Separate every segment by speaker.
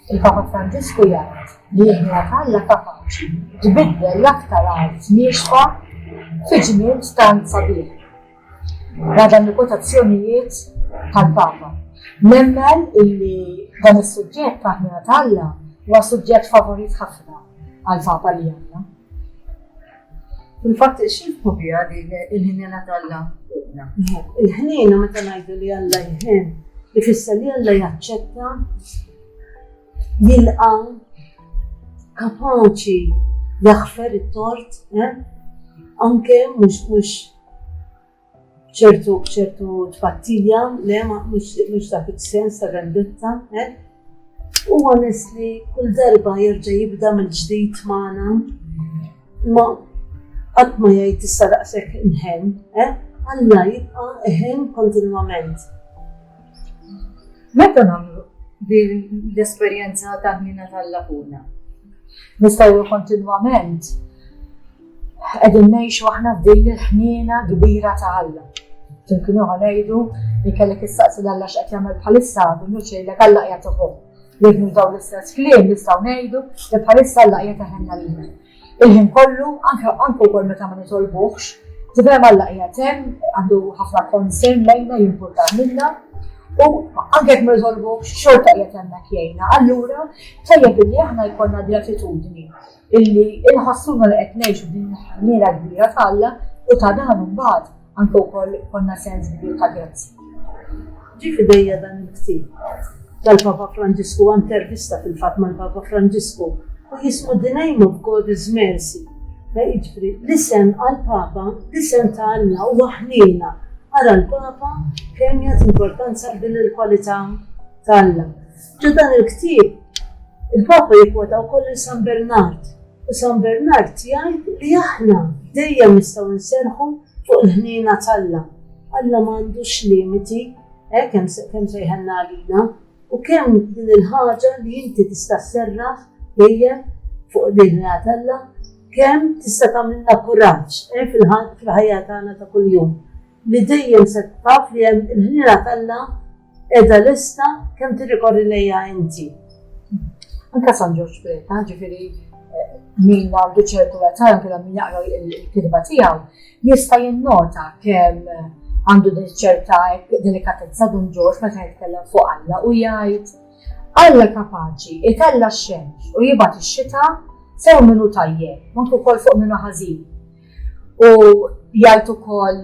Speaker 1: Il-Papa Franġisku jgħid li l-ħnina tal-Alla kapaċi tbiddel l-aktar art nieqfa fi ġmien stant sabiħ. Għadan il-kotazzjonijiet tal-Papa. Nemmen illi dan is-suġġett ta' ħnina tal-Alla huwa suġġett favorit ħafna għal-Papa li għandna.
Speaker 2: Fil-fatt x'infu biha din il-ħnina tal-Alla?
Speaker 3: Il-ħnina meta ngħidu li Alla jħin, ifisser li Alla jaċċetta jilqa kapaċi jaħfer it-tort, anke mhux ċertu tfattija, le mhux dak is-sens ta' vendetta, u honestly kull darba jerġa' jibda mill-ġdid magħna, ma qatt ma jgħid issa daqshekk inħemm, Alla jibqa' iħemm kontinwament.
Speaker 2: Meta nagħmlu din l-esperjenza ta' ħnina tal-Alla?
Speaker 1: Nistgħu kontinwament qegħdin ngħixu aħna f'din il-ħniena kbira ta' Alla. Tinkunu ngħidu li kellek issaqsi l-Alla x'qed jagħmel bħalissa mhux jgħidlek Alla qiegħed ukoll. Jekk nużaw l-istess kliem nistgħu ngħidu li bħalissa Alla qiegħed iħenna lilna. Il-ħin kollu anke wkoll meta ma nitolbuhx, tifhem Alla qiegħed hemm għandu ħafna concern lejna jimpurta minna. U anke jekk ma nitolbuhx xorta qiegħed hemmhekk jgħinna. Allura tajjeb illi aħna jkollna din l-attitudni illi inħossuna li qed ngħixu din il-ħniena kbira ta' Alla u ta' dan imbagħad anke wkoll konna sens kbir ta' grazzi.
Speaker 3: Ġie f'idejja dan il-ktieb tal-Papa Franġisku, intervista fil-fatt mal-Papa Franġisku u jismu The Name of God is Mercy. Jiġifieri l-isem għall-Papa, l-isem ta' Alla huwa ħniena. Ara l-Papa kemm jagħti importanza din il-kwalità ta' Alla. Ġu dan il-ktieb il-Papa jikkwota wkoll San Bernard. U San Bernard jgħid li aħna dejjem nistgħu nserħu fuq il-ħniena ta' Alla. Alla m'għandux limiti, kemm sejħenna għalina, u kemm din il-ħaġa li inti tista' sserraħ dejjem fuq din il-ħniena ta' Alla, kemm tista' tagħmilna kuraġġ fil-ħajja tagħna ta' kuljum. Li dejjem se taf li hemm il-ħniena ta' Alla qiegħda lesta kemm tirrikorri lejha inti.
Speaker 1: Anke San Ġorġ Breta, ġifieri min għandu ċertu età anke min jaqra l-kitba tiegħu jista' jinnota kemm għandu din ċerta delikatezza Don Ġorġ meta jitkellem fuq Alla u jgħid Alla kapaċi itella x-xemx u jibgħat ix-xita sew minnu tajjeb, anke wkoll fuq minnu ħażin. U jgħid ukoll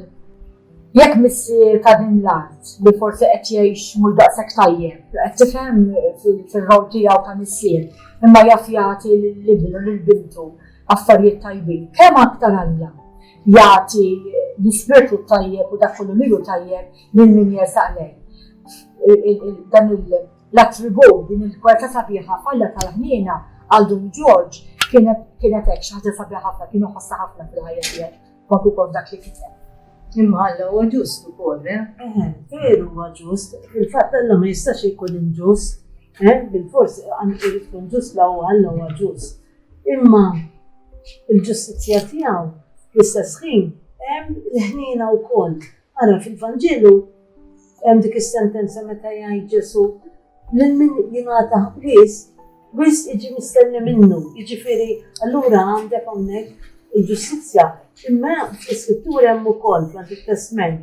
Speaker 1: jekk missier ta' din l-art li forsi qed jgħix mhux daqshekk tajjeb, qed tifhem fir-rol tiegħu ta' missier, imma jaf jagħti lill-ibnu lill-bintu affarijiet tajbin. Kemm aktar Alla jagħti l-ispirtu tajjeb u dak kollu lilu tajjeb lil min jersaq lejn. Dan l-attribut din il-kwalità sabiħa f'Alla tal-ħniena għal Don Ġorġ kienet hekk xi ħaġa sabiħa ħafna, kienu ħossa ħafna fil-ħajja tiegħek, kont ukoll dak li kiteb.
Speaker 2: Imma Alla huwa ġust ukoll,
Speaker 3: Veru huwa ġust. Fil-fatt Alla ma jistax ikun inġust, bil-forsi irid tkun ġust la Alla huwa ġust. Imma il-ġustizzja tiegħu fl-istess ħin hemm il-ħniena wkoll. Ara fil-Vanġelu hemm dik is-sentenza meta jgħid Ġesu lil min jingħata wis jiġi mistenni minnu. Jiġifieri allura għandek hawnhekk il-ġustizzja. Imma fl-iskrittura hemm ukoll fl-Antik Testament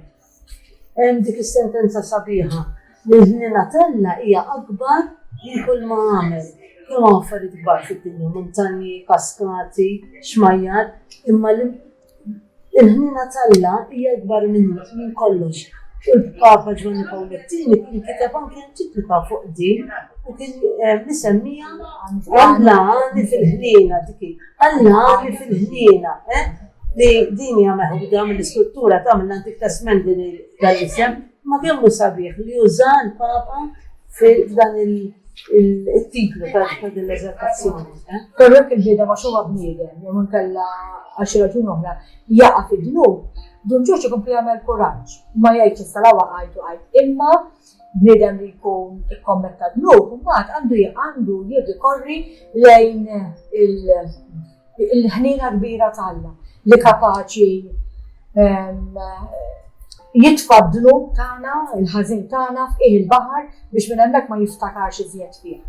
Speaker 3: hemm dik is-sentenza sabiħa li l-ħniena ta' Alla hija akbar minn kull ma għamel. Kemm affarijiet kbar fid-dinja, muntanji, kaskati, xmajjar, imma l-ħniena ta' Alla hija akbar minn kollox. U l-Papa Ġwanni Pawlettini kien kiteb anke enċiklika fuq din u kien nisemmija Alla għandi fil-ħniena dik. Alla għandi fil-ħniena, li din hija meħuda mill-istruttura ta' mill-Antik Testament dal-isem, ma kemm hu sabiħ li uża l-Papa f'dan il-titlu ta' din l-eżertazzjoni.
Speaker 1: Korrek il-ġieda ma xuwa bniedem, jew inkella għal xi raġuni oħra jaqa' fid-dnub, Don Ġorġ ikompli jagħmel kuraġġ, ma jgħidx issa lawwa qajt, imma bniedem li jkun ikkommetta dnub, imbagħad għandu jirrikorri lejn il-ħniena kbira ta' Alla li kapaċi jitfa' d-dnub tagħna, il-ħażin tagħna f'qiegħ il-baħar biex minn hemmhekk ma jiftakarx iżjed fih.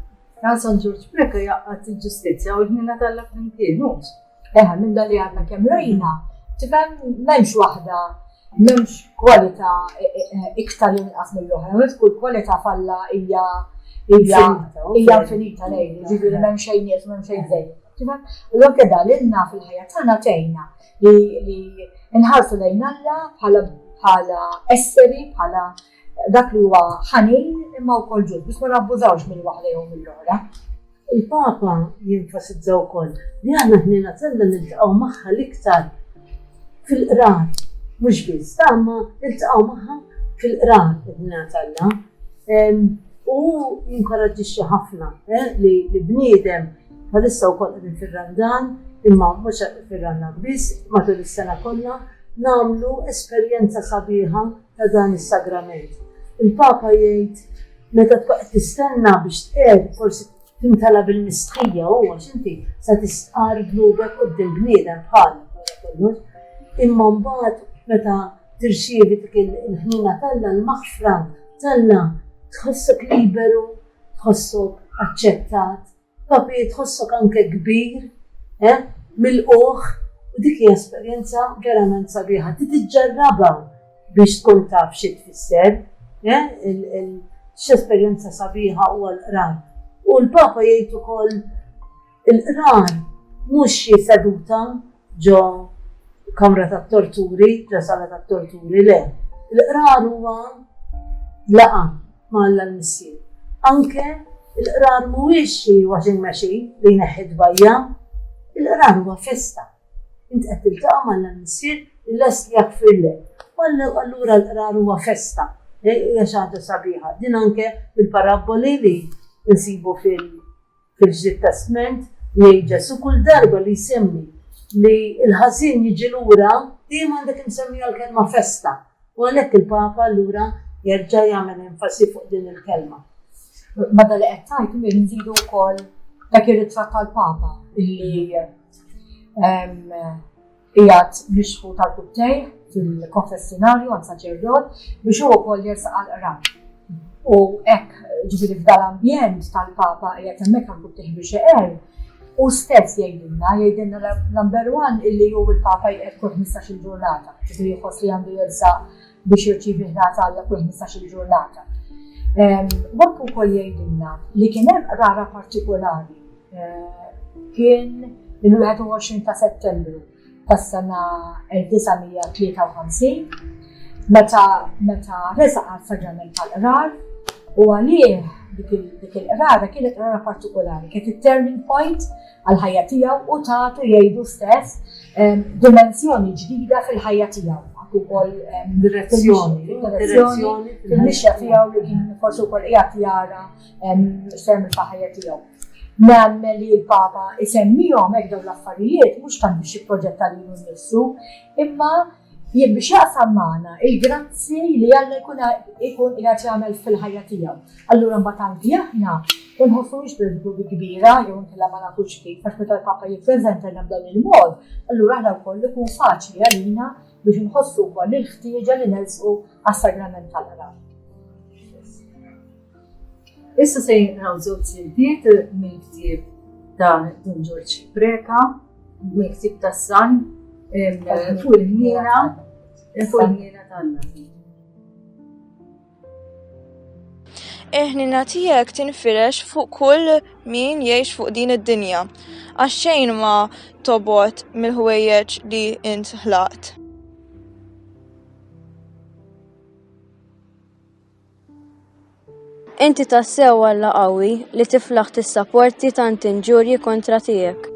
Speaker 2: Għal San George Breka jaqqat il-ġustizja u l-ħnina tal-la fl-imkien, mux?
Speaker 1: Minn dan li għadna kemm rajna, tifhem m'hemmx waħda, m'hemmx kwalità iktar inqas mill-oħra, kull kwalità falla hija infinita lejn, ġifieri m'hemm xejn nies m'hemm xejn żejjed. Tifhem? U anke dan ilna fil-ħajja tagħna tgħinna li nħarsu lejn Alla bħala esseri, bħala dak li huwa ħanin imma wkoll ġud, biex ma nabbużawx minn waħda jew mill-oħra.
Speaker 3: Il-Papa jinfasizza wkoll li aħna ħnina Alla niltaqgħu magħha l-iktar fil-qrar, mhux biss, imma niltaqgħu magħha fil-qrar ħnina Alla. U jinkoraġġixxi ħafna li bniedem bħalissa wkoll qegħdin fir-Ramadan, imma mhux fir-Ramadan biss, matul is-sena kollha nagħmlu esperjenza sabiħa ta' dan is-sagrament. Il-Papa jgħid meta tbaqgħet tistenna biex tqiegħed forsi timtala bil-mistħija huwa x'inti se tistqar glubek quddiem bniedem bħalek kollox. Imma mbagħad meta tirċievi dik il-ħnina Alla l-maħfra Alla tħossok liberu, tħossok aċċettat, papi tħossok anke kbir, milquh, u dik hija esperjenza verament sabiħa. Tiġġarrabha biex tkun taf xi tfisser, x'esperjenza sabiħa huwa l-qrar. U l-Papa jgħid ukoll il-qrar mhux xi seduta ġo kamra tat-torturi, ġo sala tat-torturi, le. Il-qrar huwa laqa ma' Alla l-Missier. Anke il-qrar mhuwiex xi washing machine li jneħħi dbajja, il-qrar huwa festa. Int qed tiltaqa' ma' Alla l-Missier il-lest jaghfirlek. Allura l-qrar huwa festa, hija xi ħaġa sabiħa. Din anke bil-paraboli li nsibu fil-Ġdid Testament li Ġesu kull darba li jsemmi li l-ħażin jiġi lura dejjem għandek insemmija l-kelma festa. U għalhekk il-Papa allura jerġa' jagħmel enfasi fuq din il-kelma.
Speaker 1: Bada li qed tgħid nżidu wkoll dak ir-ritratt tal-Papa illi qiegħed mixħu tal-kuttejħ fil-konfessjonarju għal saċerdot biex huwa wkoll jersaq għall-qrar. U hekk ġifieri f'dal-ambjent tal-Papa qiegħed hemmhekk għall-kuttejħ biex iqer u stess jgħidilna number one illi hu il-Papa jqgħed kull 15-il ġurnata, ġifieri jħoss li għandu jersaq biex jirċievi ħnata Alla kull 15-il ġurnata. Waqt ukoll jgħidilna li kien hemm qrara partikolari kien il-21 ta' Settembru tas-sena 1953 meta resaq għas-sagrament tal-qrar u għalih dik il-qrara kienet qrara partikolari, kienet it-turning point għal-ħajja tiegħu u tagħtu jgħidu stess dimensjoni ġdida fil-ħajja tiegħu. Ukoll
Speaker 3: direzzjoni
Speaker 1: fil-mixja tiegħu li kien forsi wkoll qiegħed jara x'tagħmel fil-ħajja tiegħu. Nagħmel li l-Papa isemmihom hekk dawn l-affarijiet mhux tant biex jipproġetta lilu nnifsu, imma biex jaqsam magħna il-grazzi li Alla jkun qiegħed jagħmel fil-ħajja tiegħu. Allura mbagħad anki aħna ma nħossuhiex bil-grubi kbira jew inkella ma nafux kif għax meta l-Papa jippreżentana b'dan il-mod, allura aħna wkoll ikun faċli għalina biex nħossu wkoll il-ħtieġa li nelsqu għas-sagrament tal-qrar.
Speaker 2: Issa se jinqraw żewġ siltiet mill-ktieb ta' Don George Breka, mill-ktieb tas-San fuq il-ħniena tal-Alla.
Speaker 4: Il-ħnina tiegħek tinfirex fuq kull min jgħix fuq din id-dinja, għax xejn ma tobgħod mill-ħwejjeġ li int ħlaqt. Inti tassew Alla qawwi li tiflaħ tissapporti tant inġurji kontra tiegħek.